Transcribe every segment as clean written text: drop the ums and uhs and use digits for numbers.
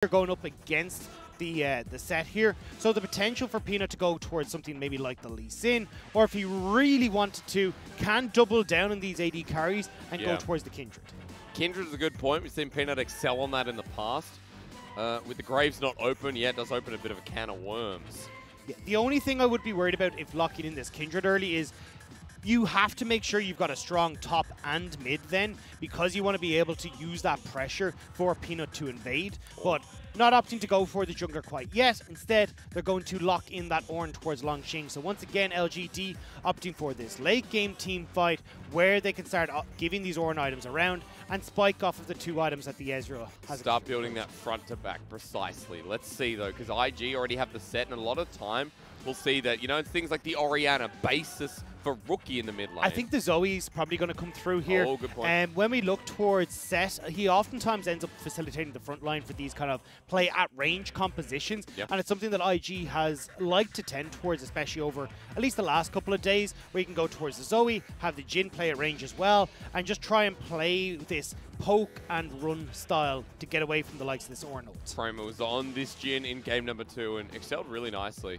going up against the Sett here, so the potential for Peanut to go towards something maybe like the Lee Sin, or if he really wanted to, can double down on these AD carries and go towards the Kindred. Kindred is a good point. We've seen Peanut excel on that in the past. With the Graves not open, it does open a bit of a can of worms. Yeah, the only thing I would be worried about if locking in this Kindred early is you have to make sure you've got a strong top and mid then, because you want to be able to use that pressure for Peanut to invade, but not opting to go for the jungler quite yet. Instead, they're going to lock in that Ornn towards Langx. So once again, LGD opting for this late game team fight where they can start giving these Ornn items around and spike off of the 2 items that the Ezreal has. Start building that front to back precisely. Let's see though, because IG already have the Sett, and a lot of time we'll see that, you know, things like the Orianna basis for rookie in the mid lane. I think the Zoe's probably going to come through here. Oh, good point. And when we look towards Sett, he oftentimes ends up facilitating the front line for these kind of play at range compositions. Yep. And it's something that IG has liked to tend towards, especially over at least the last couple of days, where you can go towards the Zoe, have the Jhin play at range as well, and just try and play this poke and run style to get away from the likes of this Ornn. Kramer was on this Jhin in game number 2 and excelled really nicely.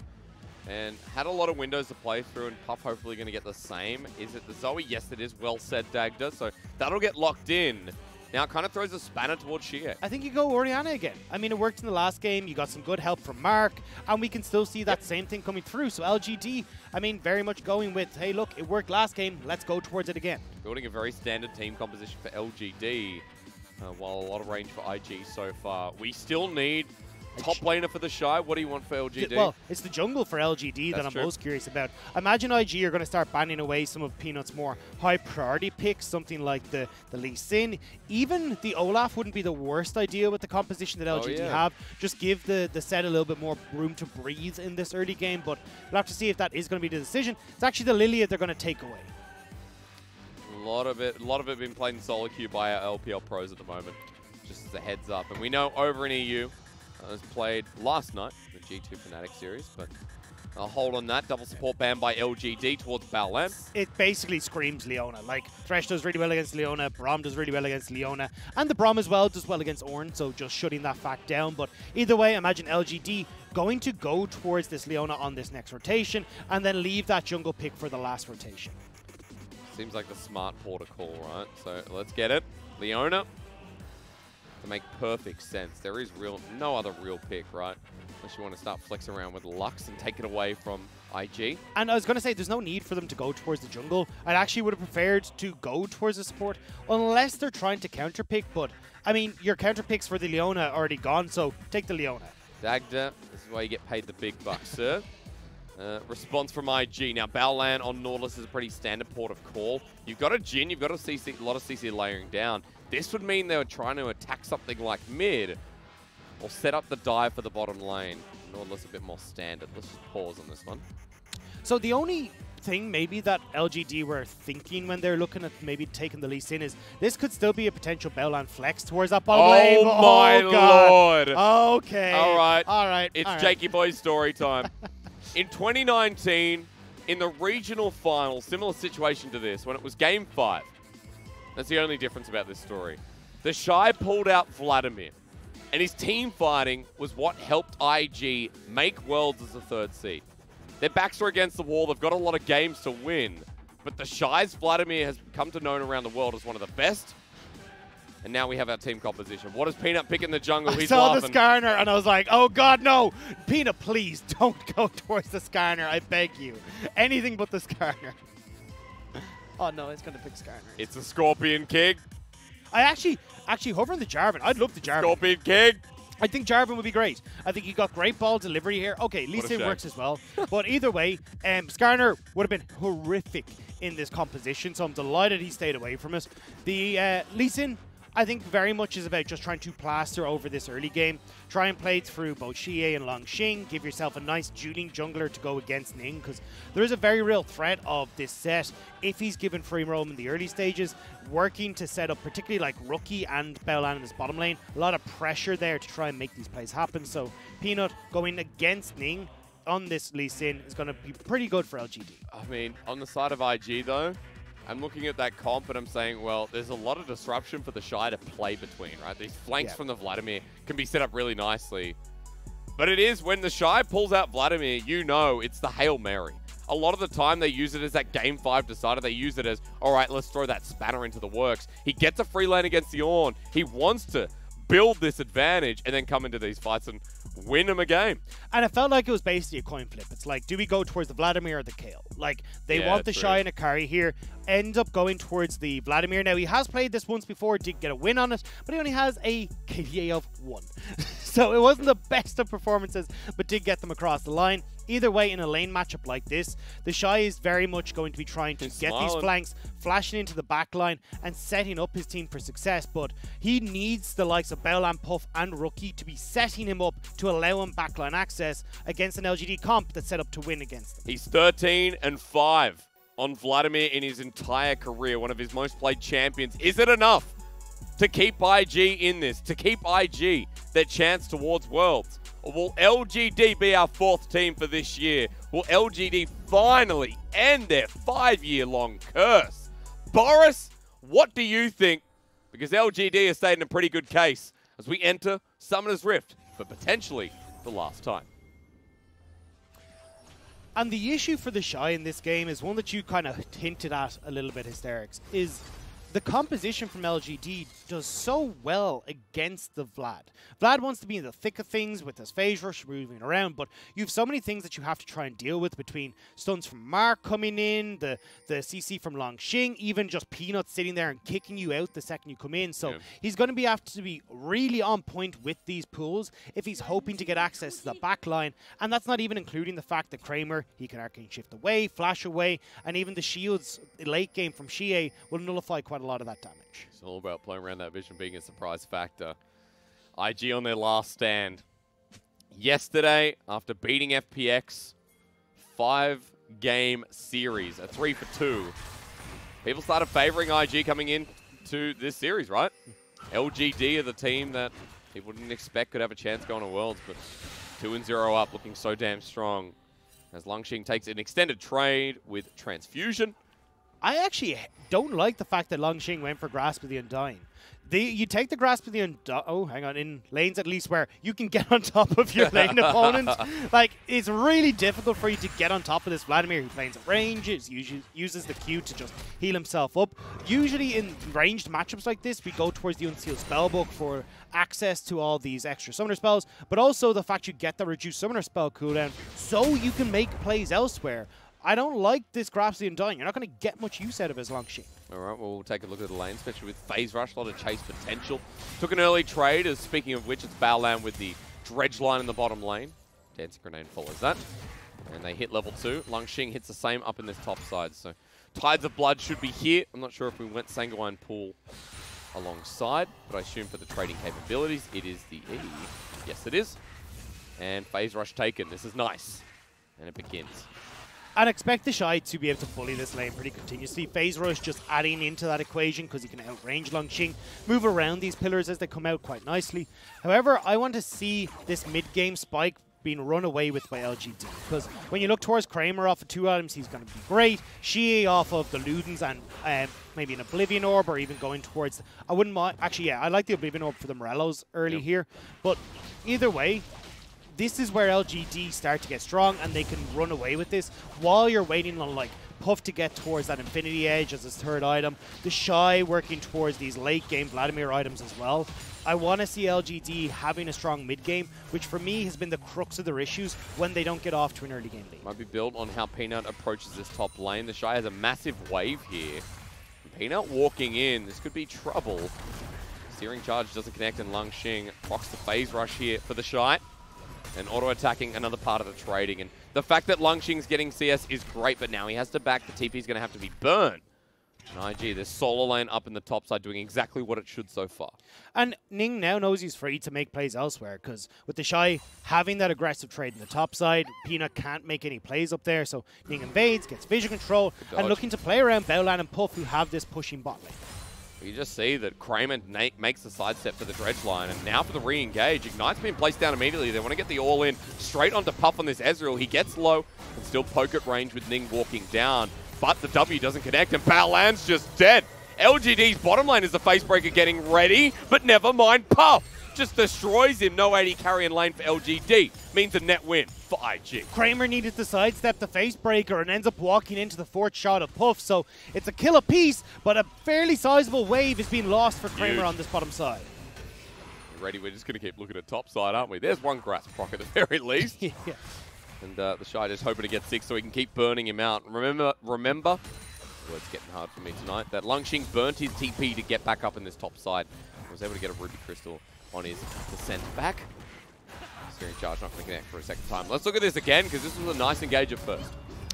And had a lot of windows to play through, and Puff hopefully going to get the same. Is it the Zoe? Yes, it is. Well said, Dagda. So that'll get locked in. Now it kind of throws a spanner towards Xiye. I think you go Orianna again. I mean, it worked in the last game. You got some good help from Mark, and we can still see that same thing coming through. So LGD, I mean, very much going with, hey, look, it worked last game. Let's go towards it again. Building a very standard team composition for LGD, while a lot of range for IG so far. We still need top laner for TheShy. What do you want for LGD? Well, it's the jungle for LGD that I'm most curious about. Imagine IG are going to start banning away some of Peanut's more high priority picks, something like the Lee Sin. Even the Olaf wouldn't be the worst idea with the composition that LGD have. Just give the Sett a little bit more room to breathe in this early game, but we'll have to see if that is going to be the decision. It's actually the Lilia they're going to take away. A lot of it being played in solo queue by our LPL pros at the moment, just as a heads up. And we know over in EU, was played last night, the G2 Fnatic series, but I'll hold on that. Double support ban by LGD towards Baolan. It basically screams Leona. Like, Thresh does really well against Leona, Braum does really well against Leona, and the Braum as well does well against Ornn, so just shutting that fact down. But either way, imagine LGD going to go towards this Leona on this next rotation, and then leave that jungle pick for the last rotation. Seems like the smart protocol, right? So let's get it. Leona. To make perfect sense. There is no other real pick, right? Unless you want to start flexing around with Lux and take it away from IG. And I was going to say, there's no need for them to go towards the jungle. I actually would have preferred to go towards the support, unless they're trying to counter pick. But, I mean, your counter picks for the Leona are already gone, so take the Leona. Dagda, this is why you get paid the big bucks, sir. Response from IG. Now, Baolan on Nautilus is a pretty standard port of call. You've got a Jhin, you've got a lot of CC layering down. This would mean they were trying to attack something like mid, or set up the dive for the bottom lane. Nautilus a bit more standard. Let's just pause on this one. So the only thing maybe that LGD were thinking when they're looking at maybe taking the Lee Sin is this could still be a potential Baolan flex towards that bottom lane. Oh my lord. Okay. All right. All right. It's Jakey Boy's story time. In 2019, in the regional final, similar situation to this, when it was game 5. That's the only difference about this story. TheShy pulled out Vladimir, and his team fighting was what helped IG make Worlds as a 3rd seed. Their backs were against the wall. They've got a lot of games to win, but TheShy's Vladimir has come to known around the world as one of the best. And now we have our team composition. What does Peanut pick in the jungle? I saw the Skarner, and I was like, oh god, no! Peanut, please don't go towards the Skarner, I beg you. Anything but the Skarner. Oh no, it's going to pick Skarner. It's a Scorpion King. I actually hovering the Jarvan. I'd love the Jarvan. Scorpion King. I think Jarvan would be great. I think he got great ball delivery here. Okay, Lee Sin works as well. But either way, Skarner would have been horrific in this composition, so I'm delighted he stayed away from it. The Lee Sin, I think, very much is about just trying to plaster over this early game. Try and play through both Xiye and Langx. Give yourself a nice dueling jungler to go against Ning, because there is a very real threat of this Sett, if he's given free roam in the early stages, working to set up particularly like Rookie and Baolan in this bottom lane. A lot of pressure there to try and make these plays happen. So Peanut going against Ning on this Lee Sin is going to be pretty good for LGD. I mean, on the side of IG though, I'm looking at that comp and I'm saying, well, there's a lot of disruption for TheShy to play between, right? These flanks from the Vladimir can be set up really nicely. But it is when TheShy pulls out Vladimir, you know it's the Hail Mary. A lot of the time they use it as that Game 5 decider. They use it as, all right, let's throw that spanner into the works. He gets a free lane against the Ornn. He wants to build this advantage and then come into these fights and win him a game. And it felt like it was basically a coin flip. It's like, do we go towards the Vladimir or the Kayle? Like, they want the TheShy and a carry here. Ends up going towards the Vladimir. Now, he has played this once before, did get a win on it, but he only has a KDA of 1. So it wasn't the best of performances, but did get them across the line. Either way, in a lane matchup like this, TheShy is very much going to be trying to get these flanks, flashing into the back line, and setting up his team for success. But he needs the likes of Baolan, Puff, and Rookie to be setting him up to allow him backline access against an LGD comp that's set up to win against them. He's 13-5 on Vladimir in his entire career, one of his most played champions. Is it enough to keep IG in this, to keep IG their chance towards Worlds? Or will LGD be our 4th team for this year? Will LGD finally end their 5-year-long curse? Boris, what do you think? Because LGD is stating a pretty good case as we enter Summoner's Rift for potentially the last time. And the issue for TheShy in this game is one that you kind of hinted at a little bit, Hysterics, is the composition from LGD does so well against the Vlad. Vlad wants to be in the thick of things with his phase rush moving around, but you have so many things that you have to try and deal with between stuns from Mark coming in, the CC from Langx, even just Peanut sitting there and kicking you out the second you come in. So he's going to have to be really on point with these pools if he's hoping to get access to the back line. And that's not even including the fact that Kramer, he can arcane shift away, flash away, and even the shields late game from Xiye will nullify quite a lot of that damage. It's all about playing around that vision being a surprise factor. IG on their last stand. Yesterday, after beating FPX, 5-game series, a 3-for-2. People started favoring IG coming into this series, right? LGD are the team that people didn't expect could have a chance going to Worlds, but 2-0 up, looking so damn strong. As Langx takes an extended trade with Transfusion. I actually don't like the fact that Langx went for Grasp of the Undying. You take the Grasp of the Undying, oh, hang on, in lanes at least where you can get on top of your lane opponent. Like, it's really difficult for you to get on top of this Vladimir who plays at range, uses the Q to just heal himself up. Usually in ranged matchups like this, we go towards the Unsealed Spellbook for access to all these extra summoner spells, but also the fact you get the reduced summoner spell cooldown so you can make plays elsewhere. I don't like this Grasp of the Undying. You're not going to get much use out of his Langx. All right, well, we'll take a look at the lane, especially with Phase Rush, a lot of chase potential. Took an early trade, as speaking of which, it's Baolan with the Dredge line in the bottom lane. Dancing Grenade follows that. And they hit level 2. Langx hits the same up in this top side. So Tides of Blood should be here. I'm not sure if we went Sanguine Pool alongside, but I assume for the trading capabilities, it is the E. Yes, it is. And Phase Rush taken. This is nice. And it begins. I'd expect TheShy to be able to bully this lane pretty continuously. Phase Rush just adding into that equation because he can outrange Langx, move around these pillars as they come out quite nicely. However, I want to see this mid-game spike being run away with by LGD. Because when you look towards Kramer off of 2 items, he's going to be great. Xiye off of the Ludens and maybe an Oblivion Orb, or even going towards... I wouldn't mind... Actually, yeah, I like the Oblivion Orb for the Morellos early here. But either way, this is where LGD start to get strong and they can run away with this while you're waiting on like Puff to get towards that Infinity Edge as his 3rd item. TheShy working towards these late game Vladimir items as well. I want to see LGD having a strong mid game, which for me has been the crux of their issues when they don't get off to an early game lead. Might be built on how Peanut approaches this top lane. TheShy has a massive wave here. Peanut walking in, this could be trouble. Steering charge doesn't connect and Langx procs the Phase Rush here for TheShy. And auto-attacking another part of the trading. And the fact that Langx's getting CS is great, but now he has to back. The TP's going to have to be burned. And IG, this solo lane up in the top side doing exactly what it should so far. And Ning now knows he's free to make plays elsewhere, because with TheShy having that aggressive trade in the top side, Peanut can't make any plays up there, so Ning invades, gets vision control, and looking to play around Baolan and Puff, who have this pushing bot lane. You just see that Kramer makes the sidestep for the Dredge line, and now for the re-engage. Ignite's been placed down immediately. They want to get the all-in straight onto Puff on this Ezreal. He gets low and still poke at range with Ning walking down. but the W doesn't connect, and Baolan's just dead. LGD's bottom lane is the Facebreaker getting ready, but never mind, Puff just destroys him. No AD carry in lane for LGD. Means a net win for IG. Kramer needed to sidestep the Facebreaker and ends up walking into the fourth shot of Puff, so it's a kill apiece, but a fairly sizable wave is being lost for Kramer on this bottom side. Ready, we're just going to keep looking at top side, aren't we? There's one grass proc at the very least. Yeah. And TheShy just hoping to get 6 so he can keep burning him out. Remember, it's getting hard for me tonight, that Langx burnt his TP to get back up in this top side. He was able to get a Ruby Crystal on his descent back. Steering charge not going to connect for a second time. Let's look at this again, because this was a nice engage at first.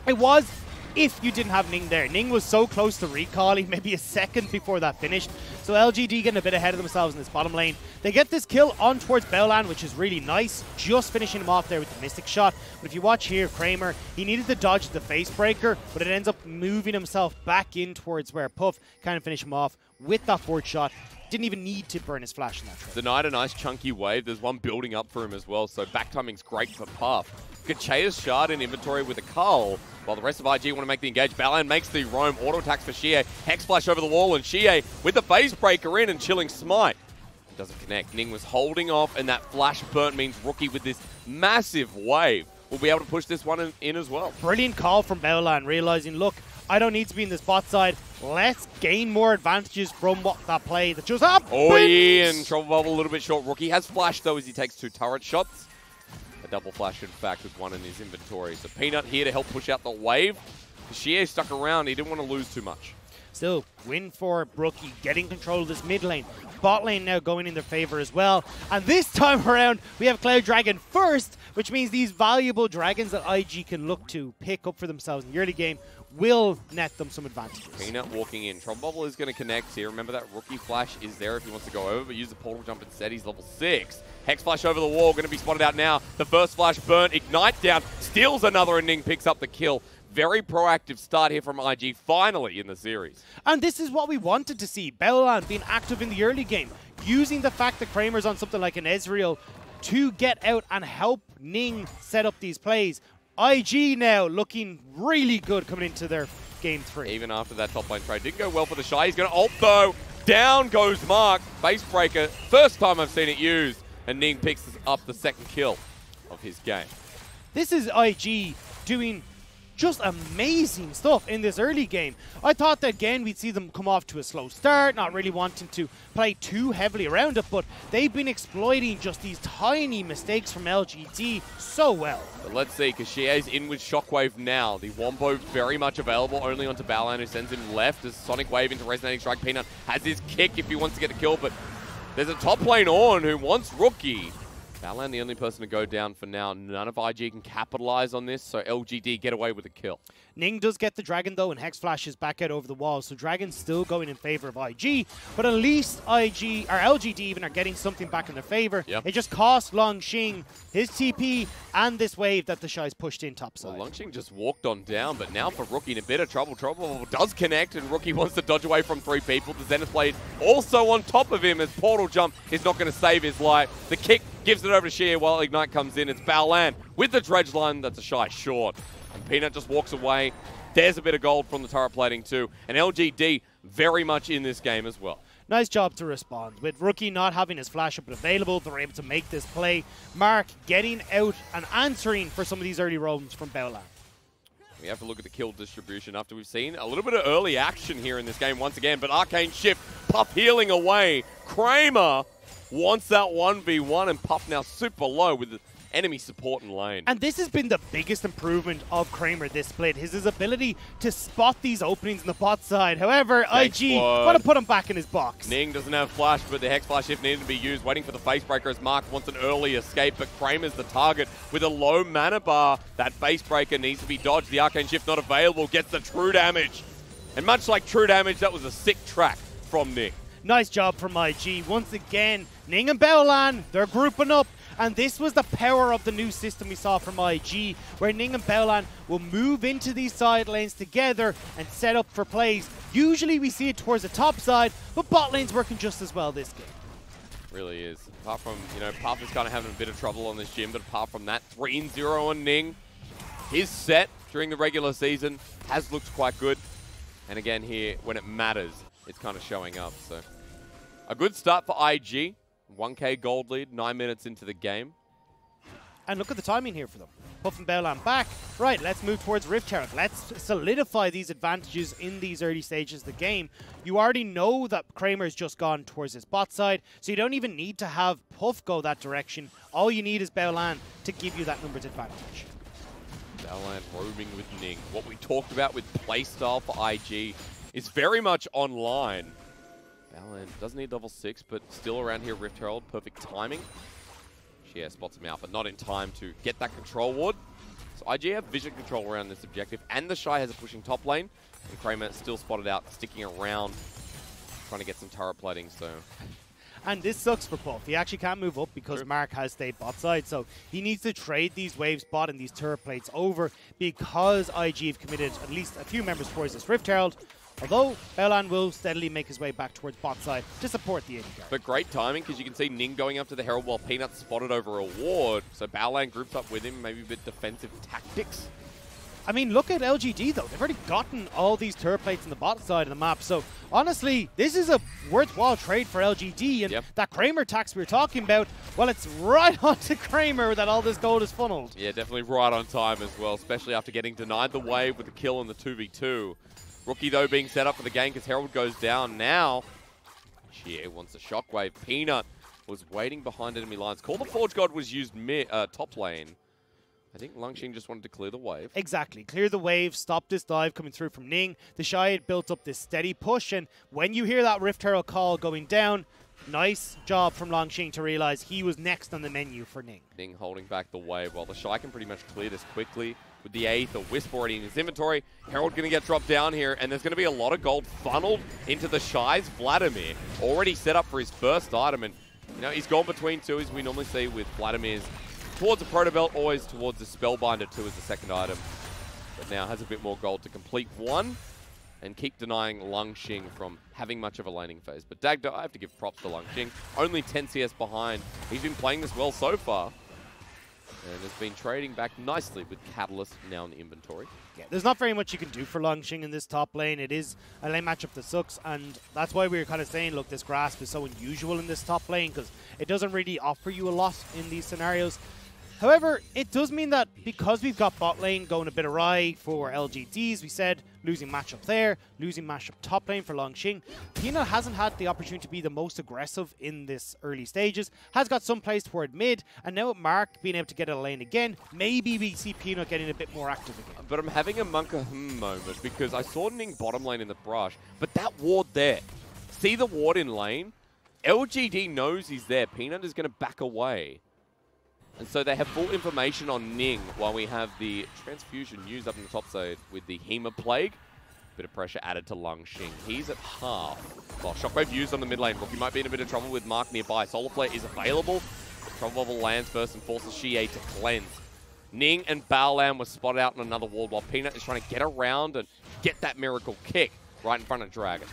It was, if you didn't have Ning there. Ning was so close to recalling, maybe a second before that finished. So LGD getting a bit ahead of themselves in this bottom lane. They get this kill on towards Baolan, which is really nice. Just finishing him off there with the Mystic Shot. But if you watch here, Kramer, he needed to dodge the Facebreaker, but it ends up moving himself back in towards where Puff kind of finish him off with that fourth shot. Didn't even need to burn his flash in that trade. Denied a nice chunky wave. There's one building up for him as well, so back timing's great for Puff. Xiye's shard in inventory with a cull, while the rest of IG want to make the engage. Baolan makes the roam, auto attacks for Xiye. Hex flash over the wall, and Xiye with the Facebreaker in and chilling smite. Doesn't connect. Ning was holding off, and that flash burnt means Rookie with this massive wave will be able to push this one in as well. Brilliant call from Baolan, realizing, look, I don't need to be in this bot side. Let's gain more advantages from that play that just happened. Oh, yeah, and Trouble Bubble a little bit short. Rookie has flash, though, as he takes 2 turret shots. A double flash, in fact, with one in his inventory. So Peanut here to help push out the wave. Xiye stuck around. He didn't want to lose too much. Still, win for Rookie, getting control of this mid lane. Bot lane now going in their favor as well. And this time around, we have Cloud Dragon first, which means these valuable dragons that IG can look to pick up for themselves in the early game will net them some advantages. Peanut walking in. Trouble Bubble is going to connect here. Remember that Rookie flash is there if he wants to go over, but use the portal jump instead. He's level 6. Hex flash over the wall, going to be spotted out now. The first flash burnt, Ignite down, steals another, and Ning picks up the kill. Very proactive start here from IG, finally in the series. And this is what we wanted to see. Baolan being active in the early game, using the fact that Kramer's on something like an Ezreal to get out and help Ning set up these plays. IG now looking really good coming into their game 3. Even after that top lane trade. Didn't go well for TheShy. He's going to ult though. Down goes Mark. Facebreaker. First time I've seen it used. And Ning picks up the second kill of his game. This is IG doing just amazing stuff in this early game. I thought that again we'd see them come off to a slow start, not really wanting to play too heavily around it, but they've been exploiting just these tiny mistakes from LGD so well. But let's see, because Xie's in with Shockwave now. The Wombo very much available, only onto Baolan, who sends him left as Sonic Wave into Resonating Strike. Peanut has his kick if he wants to get the kill, but there's a top lane Ornn who wants Rookie. Baolan the only person to go down for now. None of IG can capitalize on this, so LGD get away with a kill. Ning does get the Dragon though, and Hex flashes back out over the wall, so Dragon's still going in favor of IG, but at least IG, or LGD even, are getting something back in their favor. Yep. It just cost Langx his TP and this wave that TheShy's pushed in topside. Well, Langx just walked on down, but now for Rookie in a bit of trouble. Trouble does connect, and Rookie wants to dodge away from 3 people. The Zenith Blade also on top of him as Portal Jump is not going to save his life. The kick gives it over to Xiye while Ignite comes in. It's Baolan with the dredge line that's TheShy short. And Peanut just walks away. There's a bit of gold from the turret plating too. And LGD very much in this game as well. Nice job to respond. With Rookie not having his flash up and available, they're able to make this play. Mark getting out and answering for some of these early roams from Baolan. We have to look at the kill distribution after we've seen a little bit of early action here in this game once again. But Arcane Shift, Puff healing away. Kramer wants that 1v1, and Puff now super low with the enemy support in lane. And this has been the biggest improvement of Kramer this split, his ability to spot these openings in the bot side. However, IG want to put him back in his box. Ning doesn't have flash, but the Hex Flash if needed to be used, waiting for the Facebreaker as Mark wants an early escape, but Kramer's the target with a low mana bar. That Facebreaker needs to be dodged. The Arcane Shift not available, gets the true damage. And much like true damage, that was a sick track from Ning. Nice job from IG. Once again, Ning and Baolan, they're grouping up. And this was the power of the new system we saw from IG, where Ning and Baolan will move into these side lanes together and set up for plays. Usually we see it towards the top side, but bot lane's working just as well this game. Really is. Apart from, Puff is kind of having a bit of trouble on this gym, but apart from that, 3-0 on Ning. His Sett during the regular season has looked quite good. And again here, when it matters, it's kind of showing up. So a good start for IG. 1K gold lead, 9 minutes into the game. And look at the timing here for them. Puff and Baolan back. Right, let's move towards Rift Herald. Let's solidify these advantages in these early stages of the game. You already know that Kramer's just gone towards his bot side, so you don't even need to have Puff go that direction. All you need is Baolan to give you that numbers advantage. Baolan roaming with Ning. What we talked about with playstyle for IG is very much online. Baolan doesn't need level 6, but still around here, Rift Herald, perfect timing. Xiye spots him out, but not in time to get that control ward. So IG have vision control around this objective, and TheShy has a pushing top lane. And Kramer still spotted out, sticking around, trying to get some turret plating, so... And this sucks for Puff. He actually can't move up because Mark has stayed bot side, so he needs to trade these waves bot and these turret plates over because IG have committed at least a few members towards this Rift Herald. Although, Baolan will steadily make his way back towards bot side to support the AD carry. But great timing, because you can see Ning going up to the Herald while Peanut's spotted over a ward. So Baolan groups up with him, maybe a bit defensive tactics. I mean, look at LGD, though. They've already gotten all these turret plates on the bot side of the map. So, honestly, this is a worthwhile trade for LGD. And that Kramer tax we were talking about, well, it's right onto Kramer that all this gold is funneled. Yeah, definitely right on time as well, especially after getting denied the wave with the kill in the 2v2. Rookie, though, being set up for the game because Herald goes down now. Xiye wants a shockwave. Peanut was waiting behind enemy lines. Call the Forge God was used top lane. I think Langx just wanted to clear the wave. Exactly. Clear the wave, stop this dive coming through from Ning. TheShy had built up this steady push, and when you hear that Rift Herald call going down, nice job from Langx to realize he was next on the menu for Ning. Ning holding back the wave while TheShy can pretty much clear this quickly. With the 8th, a Wisp already in his inventory. Herald going to get dropped down here, and there's going to be a lot of gold funneled into TheShy's Vladimir. Already set up for his first item, and you know he's gone between two, as we normally see with Vladimir's. Towards a Proto Belt, always towards the Spellbinder 2 as the second item. But now has a bit more gold to complete one, and keep denying Langx from having much of a laning phase. But Dagda, I have to give props to Langx. Only 10 CS behind. He's been playing this well so far. And has been trading back nicely with Catalyst now in the inventory. Yeah, there's not very much you can do for Langx in this top lane. It is a lane matchup that sucks, and that's why we were kind of saying, look, this grasp is so unusual in this top lane because it doesn't really offer you a lot in these scenarios. However, it does mean that because we've got bot lane going a bit awry for LGDs, we said losing matchup there, losing matchup top lane for Langx. Peanut hasn't had the opportunity to be the most aggressive in this early stages, has got some plays toward mid, and now with Mark being able to get a lane again, maybe we see Peanut getting a bit more active again. But I'm having a Monka moment because I saw Ning bottom lane in the brush, but that ward there, see the ward in lane? LGD knows he's there. Peanut is going to back away. And so they have full information on Ning while we have the transfusion used up in the top side with the Hema Plague. Bit of pressure added to Langx. He's at half. Well, Shockwave used on the mid lane. Rookie might be in a bit of trouble with Mark nearby. Solar Flare is available. Trouble level lands first and forces Xiye to cleanse. Ning and Baolan were spotted out in another ward while Peanut is trying to get around and get that miracle kick right in front of Dragon.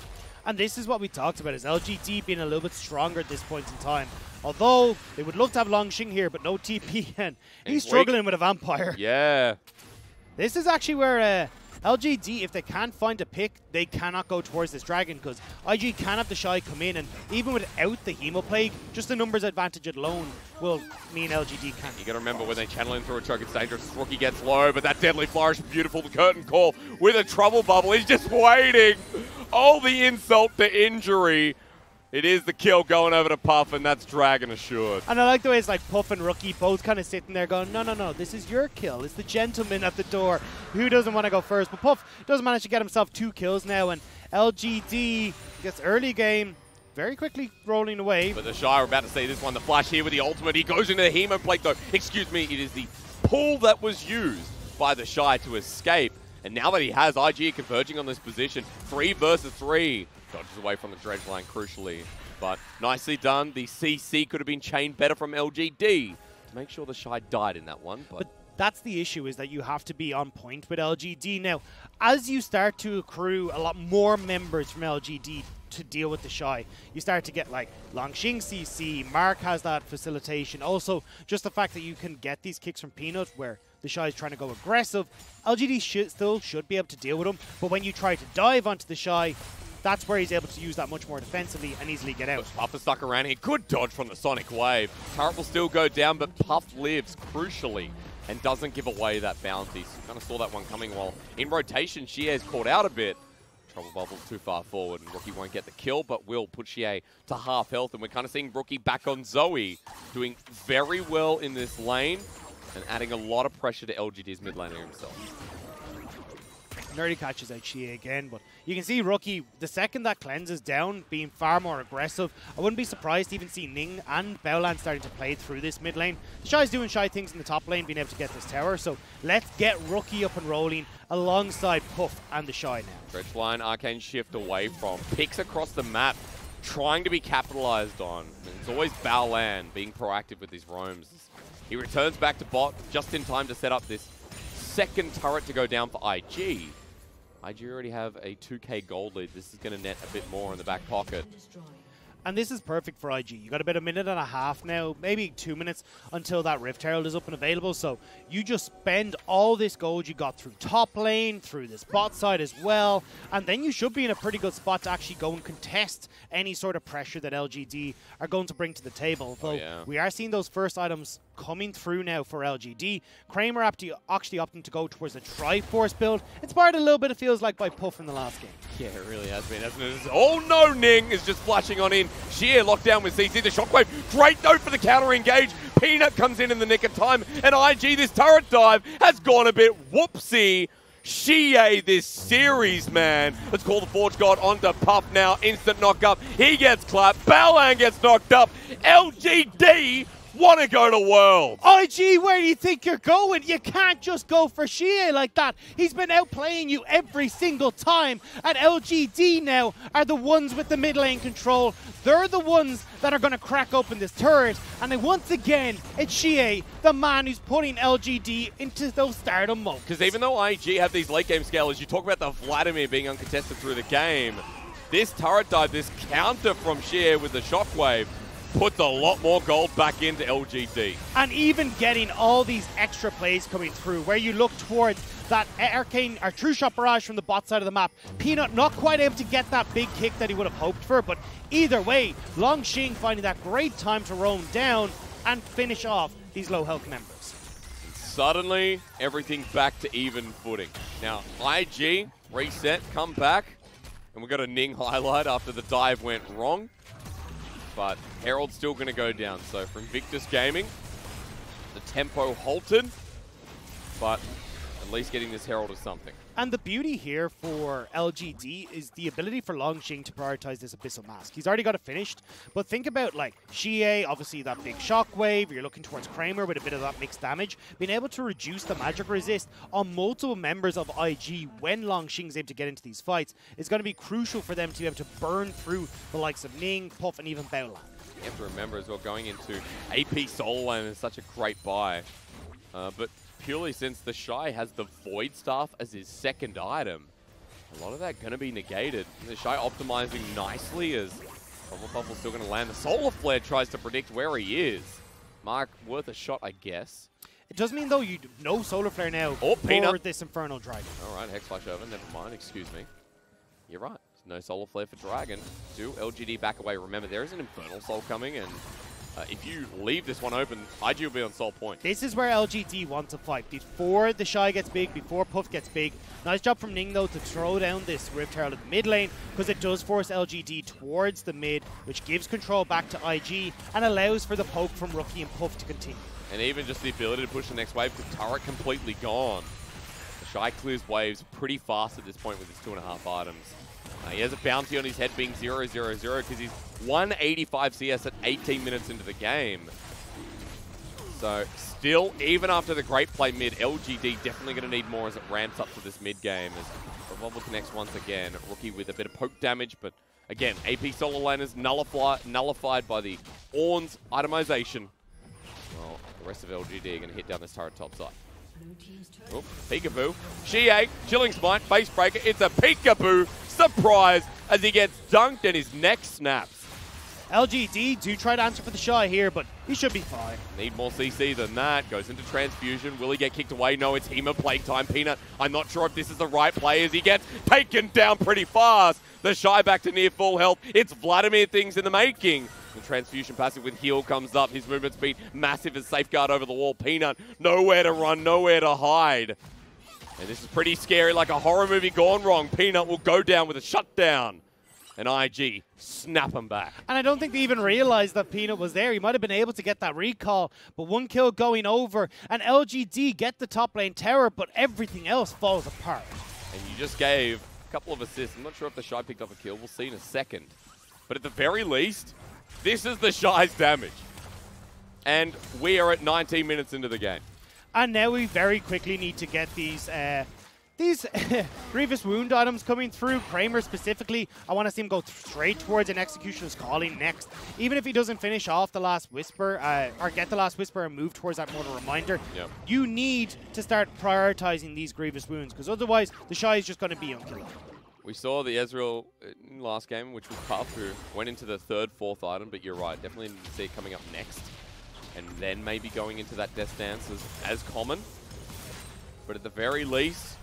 And this is what we talked about, is LGD being a little bit stronger at this point in time. Although, they would love to have Langx here, but no TP, and he's struggling with a Vampire. Yeah. This is actually where LGD, if they can't find a pick, they cannot go towards this Dragon, because IG can have TheShy come in, and even without the Hemo Plague, just the numbers advantage alone will mean LGD can't. You got to remember when they channel in through a choke, it's dangerous. Rookie gets low, but that Deadly Flourish, beautiful. The curtain call with a Trouble Bubble. He's just waiting. Oh, the insult to injury. It is the kill going over to Puff, and that's Dragon assured. And I like the way it's like Puff and Rookie both kind of sitting there going, no, no, no, this is your kill. It's the gentleman at the door. Who doesn't want to go first? But Puff does manage to get himself 2 kills now, and LGD gets early game very quickly rolling away. But TheShy are about to see this one. The flash here with the ultimate. He goes into the Hemo Plate, though. Excuse me, it is the pull that was used by TheShy to escape. And now that he has IG converging on this position, 3 versus 3. Dodges away from the dredge line crucially, but nicely done. The CC could have been chained better from LGD to make sure TheShy died in that one. But that's the issue, is that you have to be on point with LGD. Now, as you start to accrue a lot more members from LGD to deal with TheShy. You start to get like Langx CC, Mark has that facilitation. Also, just the fact that you can get these kicks from Peanut where TheShy is trying to go aggressive. LGD still should be able to deal with him, but when you try to dive onto TheShy, that's where he's able to use that much more defensively and easily get out. Puff is stuck around here. Good dodge from the Sonic Wave. Turret will still go down, but Puff lives crucially and doesn't give away that bounty. So kind of saw that one coming while in rotation. Xiye is caught out a bit. Trouble Bubble's too far forward and Rookie won't get the kill, but will put Xiye to half health. And we're kind of seeing Rookie back on Zoe, doing very well in this lane and adding a lot of pressure to LGD's mid laner himself. Nerdy catches out Xiye again, but you can see Rookie, the second that cleanses down, being far more aggressive. I wouldn't be surprised to even see Ning and Baolan starting to play through this mid lane. TheShy's doing shy things in the top lane, being able to get this tower, so let's get Rookie up and rolling alongside Puff and TheShy now. Stretch line, Arcane Shift away from, picks across the map, trying to be capitalized on. And it's always Baolan being proactive with his roams. He returns back to bot just in time to set up this second turret to go down for IG. IG already have a 2k gold lead. This is going to net a bit more in the back pocket. And this is perfect for IG. You got about a minute and a half now, maybe 2 minutes until that Rift Herald is up and available. So you just spend all this gold you got through top lane, through this bot side as well, and then you should be in a pretty good spot to actually go and contest any sort of pressure that LGD are going to bring to the table. Though we are seeing those first items coming through now for LGD. Kramer actually opting to go towards the Triforce build, inspired a little bit, it feels like, by Puff in the last game. Yeah, it really has been, hasn't it? Oh no, Ning is just flashing on in. Xiye locked down with CC, the shockwave. Great note for the counter engage. Peanut comes in the nick of time, and IG, this turret dive has gone a bit whoopsie. Xiye this series, man. Let's call the Forge God onto Puff now. Instant knock up. He gets clapped. Baolan gets knocked up. LGD want to go to World. IG, where do you think you're going? You can't just go for Xiye like that. He's been outplaying you every single time. And LGD now are the ones with the mid lane control. They're the ones that are going to crack open this turret. And then once again, it's Xiye, the man who's putting LGD into those stardom modes. Because even though IG have these late game scalers, you talk about the Vladimir being uncontested through the game. This turret dive, this counter from Xiye with the shockwave, puts a lot more gold back into LGD. And even getting all these extra plays coming through, where you look towards that arcane or true shot barrage from the bot side of the map. Peanut not quite able to get that big kick that he would have hoped for, but either way, Langx finding that great time to roam down and finish off these low health members. Suddenly, everything's back to even footing. Now, IG, reset, come back, and we got a Ning highlight after the dive went wrong. But Herald's still going to go down. So for Invictus Gaming, the tempo halted, but at least getting this Herald is something. And the beauty here for LGD is the ability for Langx to prioritize this Abyssal Mask. He's already got it finished, but think about like Xiye, obviously that big shockwave, you're looking towards Kramer with a bit of that mixed damage. Being able to reduce the magic resist on multiple members of IG when Langx is able to get into these fights is going to be crucial for them to be able to burn through the likes of Ning, Puff, and even Baolan. You have to remember as well, going into AP solo lane is such a great buy. But purely since TheShy has the Void Staff as his second item, a lot of that going to be negated. TheShy optimizing nicely as Bubble Bubble's still going to land. The Solar Flare tries to predict where he is. Mark, worth a shot, I guess. It does mean, though, you no Solar Flare now for this Infernal Dragon. All right, Hex Flash over. Never mind, excuse me. You're right. No Solar Flare for Dragon. Do LGD back away. Remember, there is an Infernal Soul coming, and if you leave this one open, IG will be on Soul Point. This is where LGD want to fight. Before TheShy gets big, before Puff gets big. Nice job from Ning, though, to throw down this Rift Herald at the mid lane, because it does force LGD towards the mid, which gives control back to IG and allows for the poke from Rookie and Puff to continue. And even just the ability to push the next wave, the turret completely gone. TheShy clears waves pretty fast at this point with his 2.5 items. He has a bounty on his head being 0-0-0 because he's 185 CS at 18 minutes into the game. So still, even after the great play mid, LGD definitely going to need more as it ramps up to this mid game. As Revolver connects once again. Rookie with a bit of poke damage, but again, AP solo laners nullified by the Ornn's itemization. Well, the rest of LGD are going to hit down this turret top side. Oh, peekaboo. Xiye, chilling smite, face breaker. It's a peekaboo surprise as he gets dunked and his neck snaps. LGD do try to answer for TheShy here, but he should be fine. Need more CC than that. Goes into transfusion. Will he get kicked away? No, it's Hema Plague time. Peanut, I'm not sure if this is the right play as he gets taken down pretty fast. TheShy back to near full health. It's Vladimir things in the making. The transfusion passive with heal comes up. His movement speed massive as safeguard over the wall. Peanut, nowhere to run, nowhere to hide. And this is pretty scary, like a horror movie gone wrong. Peanut will go down with a shutdown. And IG snap him back. And I don't think they even realized that Peanut was there. He might have been able to get that recall, but one kill going over, and LGD get the top lane tower, but everything else falls apart. And you just gave a couple of assists. I'm not sure if TheShy picked up a kill. We'll see in a second. But at the very least, this is TheShy's damage. And we are at 19 minutes into the game. And now we very quickly need to get these grievous wound items coming through. Kramer specifically, I want to see him go straight towards an Executioner's Calling next. Even if he doesn't finish off the last Whisper, or get the last Whisper and move towards that Mortal Reminder, you need to start prioritizing these grievous wounds, because otherwise TheShy is just going to be unkillable. We saw the Ezreal in last game, which was Puff, who went into the third, fourth item, but you're right, definitely need to see it coming up next. And then maybe going into that Death Dance as common. But at the very least,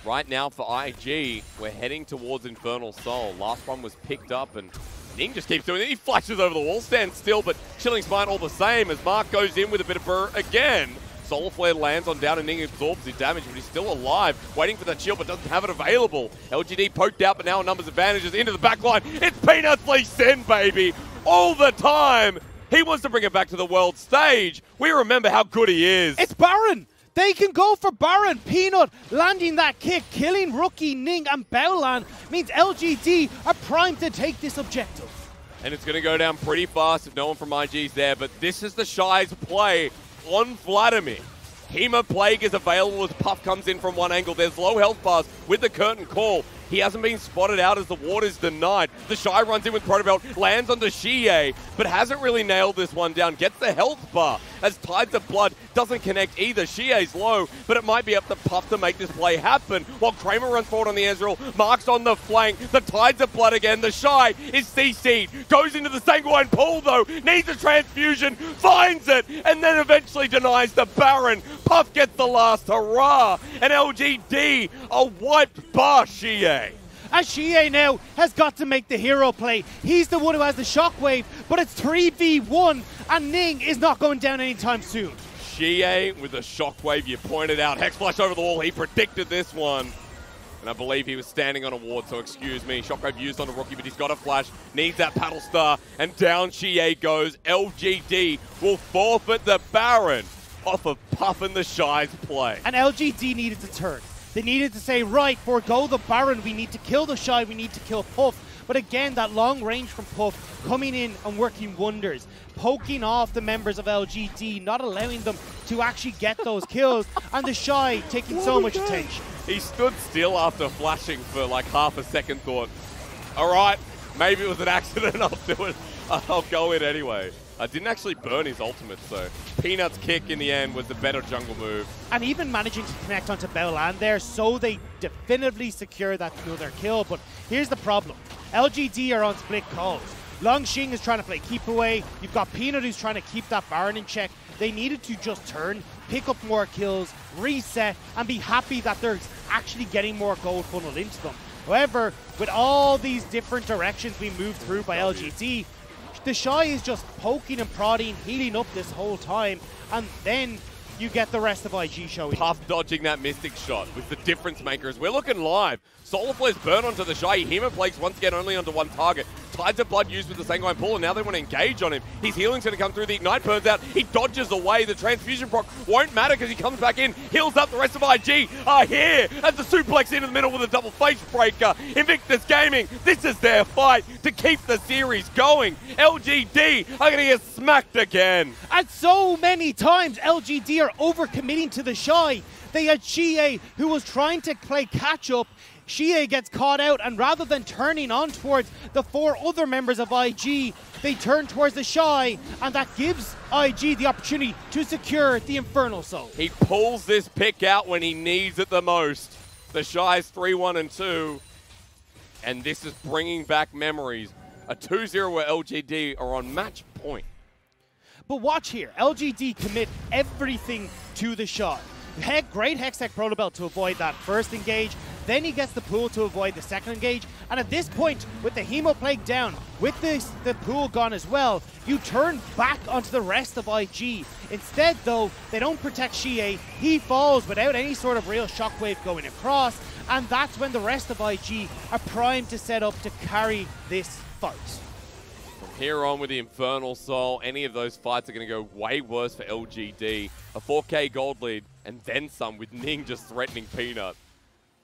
right now for IG, we're heading towards Infernal Soul. Last one was picked up, and Ning just keeps doing it. He flashes over the wall, stands still, but Chilling Smite all the same as Mark goes in with a bit of burr again. Solar Flare lands on down and Ning absorbs his damage, but he's still alive, waiting for that shield, but doesn't have it available. LGD poked out, but now numbers advantages into the back line. It's Peanut's Lee Sin, baby, all the time. He wants to bring it back to the world stage. We remember how good he is. It's Baron. They can go for Baron. Peanut landing that kick, killing rookie Ning, and Baolan means LGD are primed to take this objective. And it's going to go down pretty fast if no one from IG is there, but this is TheShy's play on Vladimir. Hema Plague is available as Puff comes in from one angle. There's low health bars with the curtain call. He hasn't been spotted out as the ward is denied. TheShy runs in with Protobelt, lands onto Xiye, but hasn't really nailed this one down. Gets the health bar as Tides of Blood doesn't connect either. Xie's low, but it might be up to Puff to make this play happen. While Kramer runs forward on the Ezreal, Mark's on the flank. The Tides of Blood again. TheShy is CC'd. Goes into the Sanguine pool though. Needs a transfusion. Finds it. And then eventually denies the Baron. Puff gets the last hurrah. And LGD are wiped by Xiye. As Xiye now has got to make the hero play. He's the one who has the shockwave, but it's 3v1, and Ning is not going down anytime soon. Xiye with the shockwave, you pointed out. Hex flash over the wall, he predicted this one. And I believe he was standing on a ward, so excuse me. Shockwave used on a rookie, but he's got a flash. Needs that paddle star, and down Xiye goes. LGD will forfeit the Baron off of Puff and TheShy's play. And LGD needed to turn. They needed to say, right, forego the Baron, we need to kill TheShy, we need to kill Puff. But again, that long range from Puff coming in and working wonders, poking off the members of LGD, not allowing them to actually get those kills, and TheShy taking so much attention. He stood still after flashing for like half a second, thought, all right, maybe it was an accident, I'll do it. I'll go in anyway. I didn't actually burn his ultimate, so Peanut's kick in the end was the better jungle move. And even managing to connect onto Baolan there, so they definitively secure that another kill. But here's the problem. LGD are on split calls. Langx is trying to play keep away. You've got Peanut who's trying to keep that Baron in check. They needed to just turn, pick up more kills, reset, and be happy that they're actually getting more gold funneled into them. However, with all these different directions we move through by LGD, TheShy is just poking and prodding, healing up this whole time, and then you get the rest of IG showing. Puff dodging that Mystic Shot with the difference makers. We're looking live. Solar Flare's burn onto TheShy. Hema Plague's once again only onto one target. Tides of Blood used with the Sanguine Pool, and now they want to engage on him. His healing's going to come through. The Ignite burns out. He dodges away. The Transfusion proc won't matter because he comes back in, heals up. The rest of IG are here as the suplex into the middle with a double face breaker. Invictus Gaming, this is their fight to keep the series going. LGD are going to get smacked again. And so many times LGD are overcommitting to TheShy. They had Xiye, who was trying to play catch-up. Xiye gets caught out, and rather than turning on towards the 4 other members of IG, they turn towards TheShy, and that gives IG the opportunity to secure the Infernal Soul. He pulls this pick out when he needs it the most. TheShy's 3-1 and 2, and this is bringing back memories. A 2-0 where LGD are on match point. But watch here, LGD commit everything to TheShy. Great Hextech Proto Belt to avoid that first engage, then he gets the pool to avoid the second engage, and at this point, with the Hemoplague down, with the pool gone as well, you turn back onto the rest of IG. Instead though, they don't protect Xiye, he falls without any sort of real shockwave going across, and that's when the rest of IG are primed to set up to carry this fight. From here on with the Infernal Soul, any of those fights are going to go way worse for LGD. A 4K gold lead, and then some with Ning just threatening Peanut.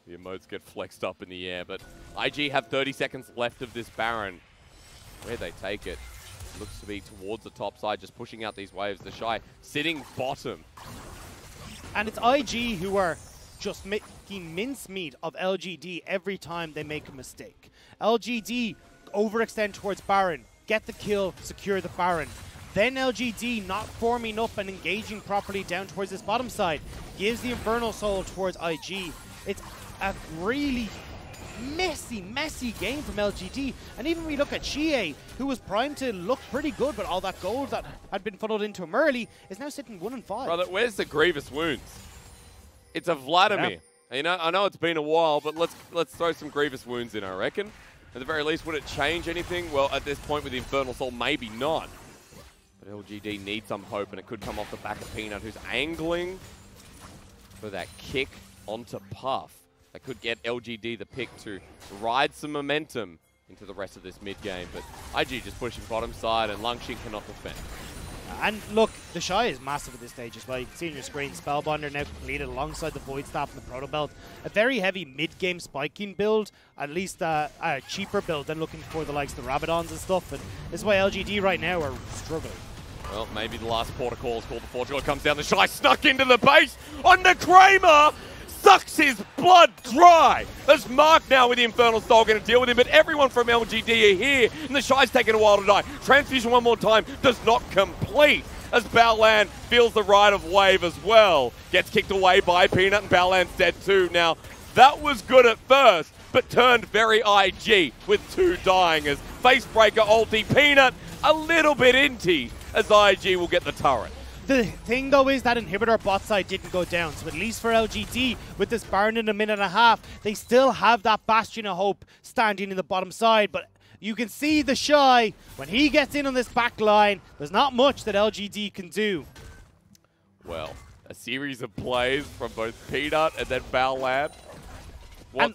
The emotes get flexed up in the air, but IG have 30 seconds left of this Baron. Where they take it looks to be towards the top side, just pushing out these waves. TheShy sitting bottom. And it's IG who are just making mincemeat of LGD every time they make a mistake. LGD overextend towards Baron, get the kill, secure the Baron. Then LGD not forming up and engaging properly down towards this bottom side gives the Infernal Soul towards IG. It's a really messy game from LGD. And even when we look at Xiye, who was primed to look pretty good, but all that gold that had been funneled into him early is now sitting 1 and 5. Brother, where's the grievous wounds? It's a Vladimir. Yeah. You know, I know it's been a while, but let's throw some grievous wounds in, I reckon. At the very least, would it change anything? Well, at this point with the Infernal Soul, maybe not. But LGD needs some hope, and it could come off the back of Peanut, who's angling for that kick onto Puff. That could get LGD the pick to ride some momentum into the rest of this mid-game. But IG just pushing bottom side, and Langx cannot defend. And look, TheShy is massive at this stage as well. You can see on your screen, Spellbinder now completed alongside the Void Staff and the Proto Belt. A very heavy mid-game spiking build, at least a cheaper build than looking for the likes of the Rabadons and stuff. And this is why LGD right now are struggling. Well, maybe the last port of call is called before Joy comes down. TheShy snuck into the base on the Kramer. Sucks his blood dry. As Mark now with the Infernal Soul going to deal with him, but everyone from LGD are here, and TheShy's taking a while to die. Transfusion one more time does not complete, as Baolan feels the ride of wave as well. Gets kicked away by Peanut, and Baolan's dead too. Now, that was good at first, but turned very IG with 2 dying as Facebreaker ulti. Peanut a little bit inty, as IG will get the turret. The thing, though, is that inhibitor bot side didn't go down. So at least for LGD, with this Baron in a minute and a half, they still have that bastion of hope standing in the bottom side. But you can see TheShy, when he gets in on this back line, there's not much that LGD can do. Well, a series of plays from both Peanut and then Baolan.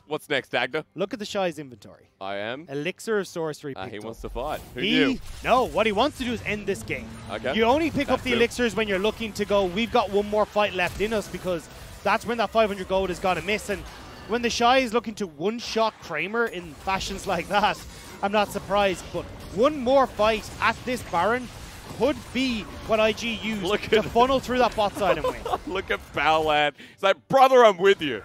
What's next, Dagda? Look at TheShy's inventory. I am. Elixir of Sorcery. He wants to fight. Who knew? No, what he wants to do is end this game. Okay. You only pick up the elixirs when you're looking to go, we've got one more fight left in us, because that's when that 500 gold is going to miss. And when TheShy is looking to one-shot Kramer in fashions like that, I'm not surprised. But one more fight at this Baron could be what IG used to funnel through that bot side and win. Look at Baolan. He's like, brother, I'm with you.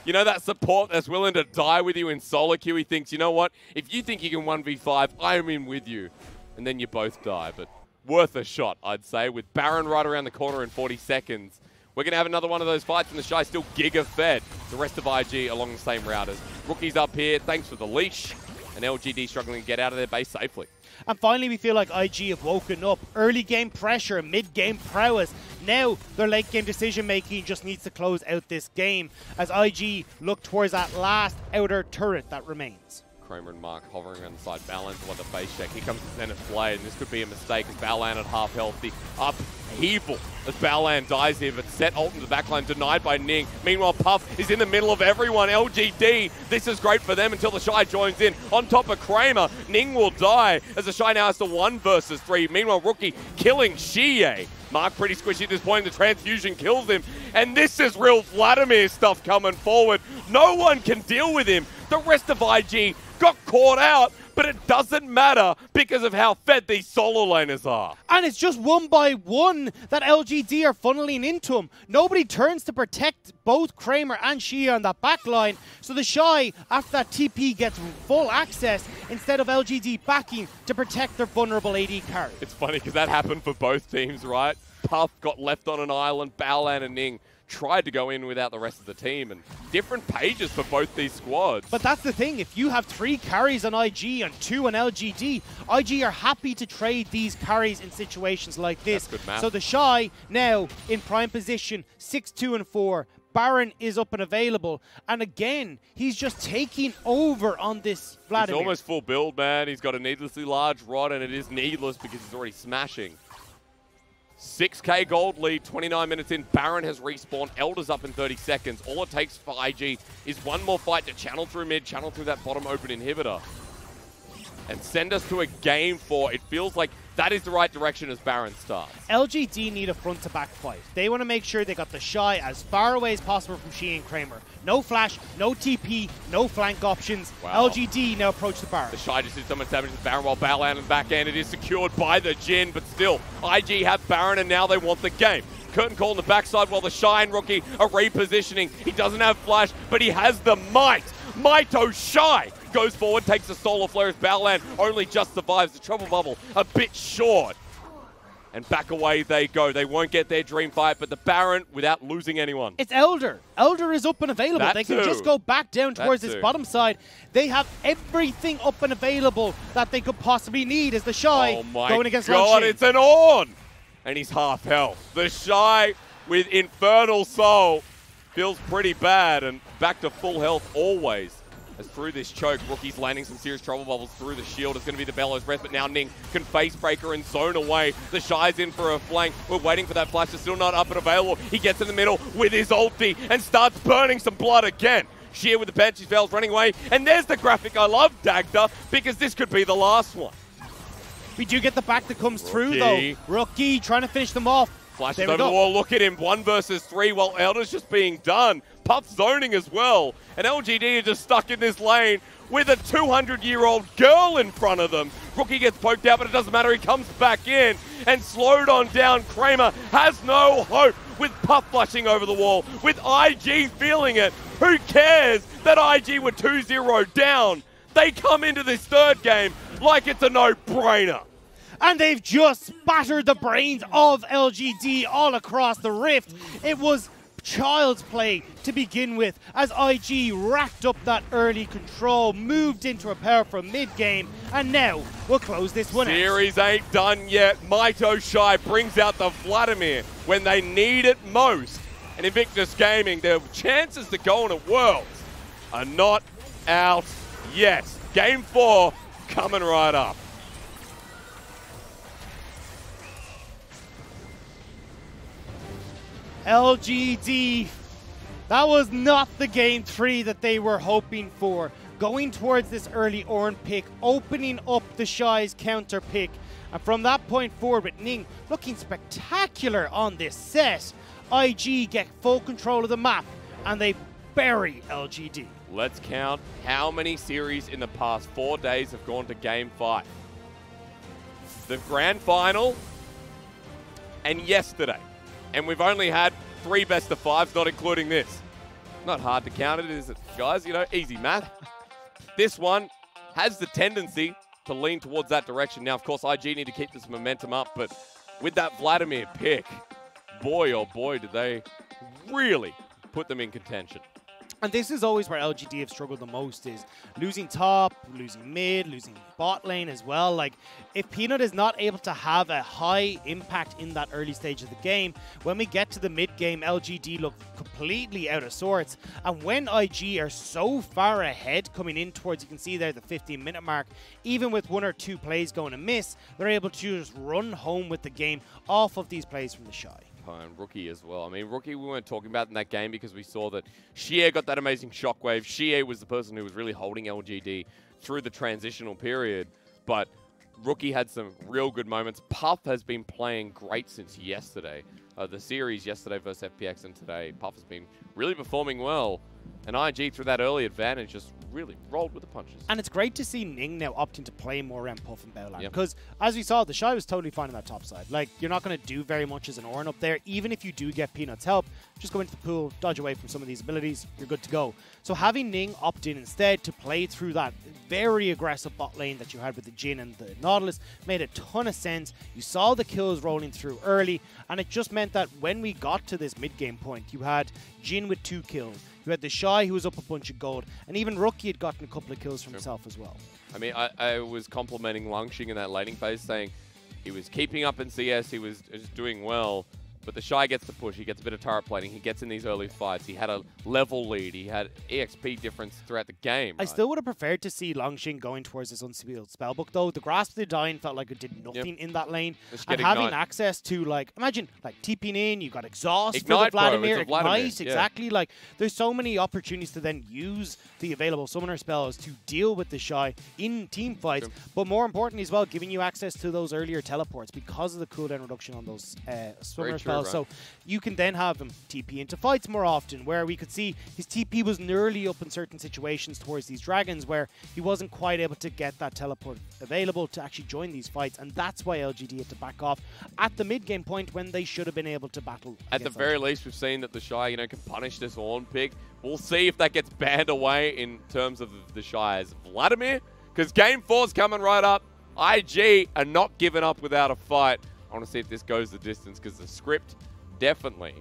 You know, that support that's willing to die with you in solo queue. He thinks, you know what? If you think you can 1v5, I'm in with you. And then you both die. But worth a shot, I'd say. With Baron right around the corner in 40 seconds. We're going to have another one of those fights, and TheShy still giga-fed. The rest of IG along the same route as Rookie's up here. Thanks for the leash. And LGD struggling to get out of their base safely. And finally, we feel like IG have woken up. Early game pressure, mid-game prowess. Now, their late-game decision-making just needs to close out this game as IG look towards that last outer turret that remains. Kramer and Mark hovering on the side. Baolan to want the base check. Here comes the Zenith Blade, and this could be a mistake as Baolan at half health. The upheaval as Baolan dies here, but Sett ult in the backline denied by Ning. Meanwhile, Puff is in the middle of everyone. LGD, this is great for them until TheShy joins in. On top of Kramer, Ning will die as TheShy now has to 1 versus 3. Meanwhile, Rookie killing Xiye. Mark pretty squishy at this point. The transfusion kills him. And this is real Vladimir stuff coming forward. No one can deal with him. The rest of IG got caught out but it doesn't matter because of how fed these solo laners are. And it's just one by one that LGD are funneling into him. Nobody turns to protect both Kramer and Xiye on that back line. So TheShy, after that TP, gets full access instead of LGD backing to protect their vulnerable AD carry. It's funny because that happened for both teams, right? Puff got left on an island, Baolan and Ning tried to go in without the rest of the team, and different pages for both these squads. But that's the thing, if you have 3 carries on IG and 2 on LGD, IG are happy to trade these carries in situations like this. That's good math. So TheShy now in prime position, 6-2 and 4. Baron is up and available, and again, he's just taking over on this Vladimir. He's almost full build, man. He's got a needlessly large rod, and it is needless because he's already smashing. 6k gold lead, 29 minutes in. Baron has respawned. Elder's up in 30 seconds. All it takes for IG is one more fight to channel through mid, channel through that bottom open inhibitor, and send us to a game 4. It feels like that is the right direction as Baron starts. LGD need a front-to-back fight. They want to make sure they got TheShy as far away as possible from Xiye and Kramer. No flash, no TP, no flank options. Wow. LGD now approach the Baron. TheShy just did so much damage to Baron while Baolan in the back end. It is secured by the Jhin, but still, IG have Baron and now they want the game. Curtain call on the backside while TheShy and Rookie are repositioning. He doesn't have flash, but he has the might. TheShy goes forward, takes a solar flare as Baolan only just survives the trouble bubble a bit short. And back away they go. They won't get their dream fight, but the Baron without losing anyone. It's Elder. Elder is up and available. That they can just go back down towards this bottom side. They have everything up and available that they could possibly need as TheShy going against God, Langx. it's an Ornn! And he's half health. TheShy with Infernal Soul feels pretty bad and back to full health always. As through this choke, Rookie's landing some serious trouble bubbles through the shield. It's going to be the Bellows Breath, but now Ning can face breaker and zone away. TheShy's in for a flank. We're waiting for that flash. It's still not up and available. He gets in the middle with his ulti and starts burning some blood again. Xiye with the Banshee spells running away. And there's the graphic I love, Dagda, because this could be the last one. We do get the back that comes through, though. Rookie trying to finish them off. Flashes over the wall. Look at him. 1 versus 3 while Elder's just being done. Puff zoning as well. And LGD are just stuck in this lane with a 200-year-old girl in front of them. Rookie gets poked out, but it doesn't matter. He comes back in and slowed on down. Kramer has no hope with Puff flashing over the wall, with IG feeling it. Who cares that IG were 2-0 down? They come into this third game like it's a no-brainer. And they've just spattered the brains of LGD all across the rift. It was child's play to begin with as IG racked up that early control, moved into a power from mid-game, and now we'll close this one out. Series ain't done yet. TheShy brings out the Vladimir when they need it most. And Invictus Gaming, their chances to go on at Worlds are not out yet. Game 4 coming right up. LGD, that was not the game 3 that they were hoping for. Going towards this early Ornn pick, opening up TheShy's counter pick. And from that point forward with Ning looking spectacular on this set, IG get full control of the map and they bury LGD. Let's count how many series in the past 4 days have gone to game 5. The grand final and yesterday. And we've only had 3 best of 5s, not including this. Not hard to count it, is it, guys? You know, easy math. This one has the tendency to lean towards that direction. Now, of course, IG need to keep this momentum up, but with that Vladimir pick, boy, oh boy, did they really put them in contention. And this is always where LGD have struggled the most, is losing top, losing mid, losing bot lane as well. Like, if Peanut is not able to have a high impact in that early stage of the game, when we get to the mid game, LGD look completely out of sorts. And when IG are so far ahead coming in towards, you can see there the 15-minute mark, even with 1 or 2 plays going amiss, they're able to just run home with the game off of these plays from TheShy. And Rookie as well. I mean, Rookie we weren't talking about in that game because we saw that Xiye got that amazing shockwave. Xiye was the person who was really holding LGD through the transitional period. But Rookie had some real good moments. Puff has been playing great since yesterday. The series yesterday versus FPX and today, Puff has been really performing well. And IG, through that early advantage, just really rolled with the punches. And it's great to see Ning now opting to play more around Puff and Baolan. Because, as we saw, TheShy was totally fine on that top side. Like, you're not going to do very much as an Ornn up there. Even if you do get Peanut's help, just go into the pool, dodge away from some of these abilities, you're good to go. So having Ning opt in instead to play through that very aggressive bot lane that you had with the Jhin and the Nautilus made a ton of sense. You saw the kills rolling through early, and it just meant that when we got to this mid-game point, you had Jhin with 2 kills. You had TheShy, who was up a bunch of gold, and even Rookie had gotten a couple of kills for himself as well. I mean, I was complimenting Langx in that laning phase, saying he was keeping up in CS, he was doing well, but TheShy gets the push, he gets a bit of turret plating, he gets in these early fights, he had a level lead, he had EXP difference throughout the game. I still would have preferred to see Langx going towards his unsealed spellbook, though. The Grasp of the Dying felt like it did nothing in that lane. And having access to, like, imagine, like, TPing in, you got Exhaust for the Vladimir, Ignite, exactly. Like, there's so many opportunities to then use the available summoner spells to deal with TheShy in team fights, but more importantly as well, giving you access to those earlier teleports because of the cooldown reduction on those summoner spells. So you can then have him TP into fights more often, where we could see his TP was nearly up in certain situations towards these dragons where he wasn't quite able to get that teleport available to actually join these fights, and that's why LGD had to back off at the mid-game point when they should have been able to battle. At the very least, we've seen that TheShy, can punish this Ornn pick. We'll see if that gets banned away in terms of TheShy as Vladimir, because Game 4's coming right up. IG are not giving up without a fight. I want to see if this goes the distance, because the script definitely